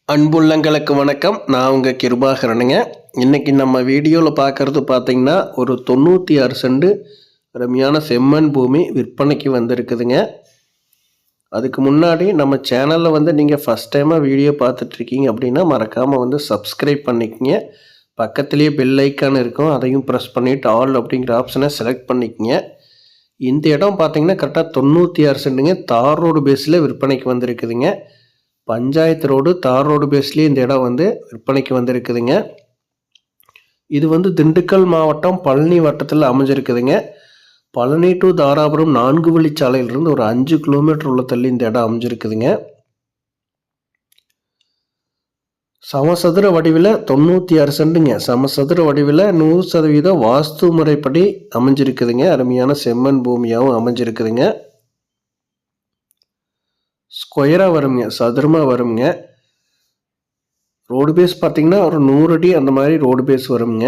அன்புள்ளங்களுக்கு வணக்கம். நான் உங்கள் கிருபாகரனுங்க. இன்றைக்கி நம்ம வீடியோவில் பார்க்குறது பார்த்திங்கன்னா ஒரு 96 சென்ட் அருமையான செம்மண் பூமி விற்பனைக்கு வந்திருக்குதுங்க. அதுக்கு முன்னாடி நம்ம சேனலில் நீங்கள் ஃபஸ்ட் டைமாக வீடியோ பார்த்துட்ருக்கீங்க அப்படின்னா மறக்காமல் சப்ஸ்கிரைப் பண்ணிக்கங்க. பக்கத்துலேயே பெல் ஐக்கான் இருக்கும், அதையும் ப்ரெஸ் பண்ணிவிட்டு ஆல் அப்படிங்கிற ஆப்ஷனை செலக்ட் பண்ணிக்கங்க. இந்த இடம் பார்த்திங்கன்னா கரெக்டாக 96 சென்ட்டுங்க. தார் ரோடு பேஸில் விற்பனைக்கு வந்திருக்குதுங்க. பஞ்சாயத்து ரோடு தார் ரோடு பேஸ்லேயே இந்த இடம் விற்பனைக்கு வந்திருக்குதுங்க. இது திண்டுக்கல் மாவட்டம் பழனி வட்டத்தில் அமைஞ்சிருக்குதுங்க. பழனி டு தாராபுரம் 4 வழிச்சாலையிலிருந்து ஒரு 5 கிலோமீட்டர் உள்ள தள்ளி இந்த இடம் அமைஞ்சிருக்குதுங்க. சமசதுர வடிவில் 96 சென்ட்டுங்க. சமசதுர வடிவில் 100% வாஸ்து முறைப்படி அமைஞ்சிருக்குதுங்க. அருமையான செம்மண் பூமியாகவும் அமைஞ்சிருக்குதுங்க. ஸ்கொயராக வருங்க, சதுரமாக வருங்க. ரோடு பேஸ் பார்த்திங்கன்னா ஒரு 100 அடி அந்த மாதிரி ரோடு பேஸ் வருங்க.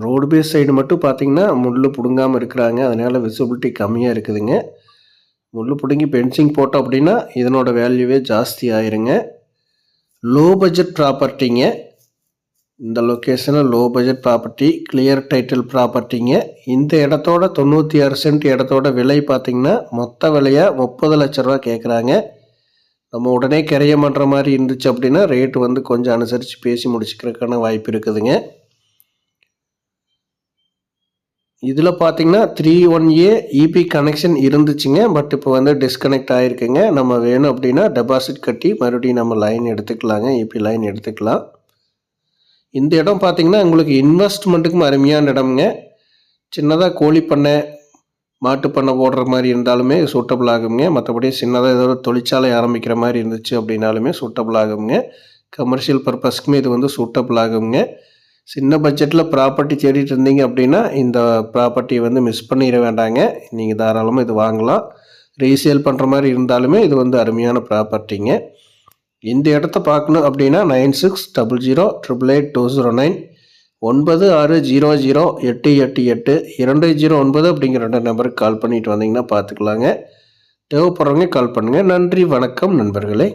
ரோடு பேஸ் சைடு மட்டும் பார்த்திங்கன்னா முள் பிடுங்காமல் இருக்கிறாங்க, அதனால் விசிபிலிட்டி கம்மியாக இருக்குதுங்க. முள் பிடுங்கி பென்சிங் போட்டோம் அப்படின்னா இதனோட வேல்யூவே ஜாஸ்தி ஆயிருங்க. லோ பட்ஜெட் ப்ராப்பர்ட்டிங்க. இந்த லொக்கேஷனில் low budget property, clear title ப்ராப்பர்ட்டிங்க. இந்த இடத்தோட 96 சென்ட் இடத்தோட விலை பார்த்திங்கன்னா மொத்த விலையாக 30 லட்ச ரூபா கேட்குறாங்க. நம்ம உடனே கிரையம் பண்ணுற மாதிரி இருந்துச்சு அப்படின்னா ரேட்டு கொஞ்சம் அனுசரித்து பேசி முடிச்சுக்கிறதுக்கான வாய்ப்பு இருக்குதுங்க. இதில் பார்த்திங்கன்னா 3-1A இபி கனெக்ஷன் இருந்துச்சுங்க. பட் இப்போ டிஸ்கனெக்ட் ஆகிருக்குங்க. நம்ம வேணும் அப்படின்னா டெபாசிட் கட்டி மறுபடியும் நம்ம லைன் எடுத்துக்கலாங்க, இபி லைன் எடுத்துக்கலாம். இந்த இடம் பார்த்திங்கன்னா உங்களுக்கு இன்வெஸ்ட்மெண்ட்டுக்கும் அருமையான இடம்ங்க. சின்னதாக கோழி பண்ணை, மாட்டு பண்ணை போடுற மாதிரி இருந்தாலுமே சூட்டபிள் ஆகுங்க. மற்றபடி சின்னதாக ஏதோ தொழிற்சாலை ஆரம்பிக்கிற மாதிரி இருந்துச்சு அப்படின்னாலுமே சூட்டபிள் ஆகுங்க. கமர்ஷியல் பர்பஸ்க்குமே இது சூட்டபிள் ஆகுங்க. சின்ன பட்ஜெட்டில் ப்ராப்பர்ட்டி தேடிட்டு இருந்தீங்க அப்படின்னா இந்த ப்ராப்பர்ட்டியை மிஸ் பண்ணிட வேண்டாங்க. நீங்கள் தாராளமாக இது வாங்கலாம். ரீசேல் பண்ணுற மாதிரி இருந்தாலுமே இது அருமையான ப்ராப்பர்ட்டிங்க. இந்த இடத்த பார்க்கணும் அப்படின்னா 9600888209 9600888209 அப்படிங்கிற 2 நம்பருக்கு கால் பண்ணிட்டு வந்தீங்கன்னா பார்த்துக்கலாங்க. தேவைப்படுறவங்க கால் பண்ணுங்கள். நன்றி, வணக்கம் நண்பர்களே.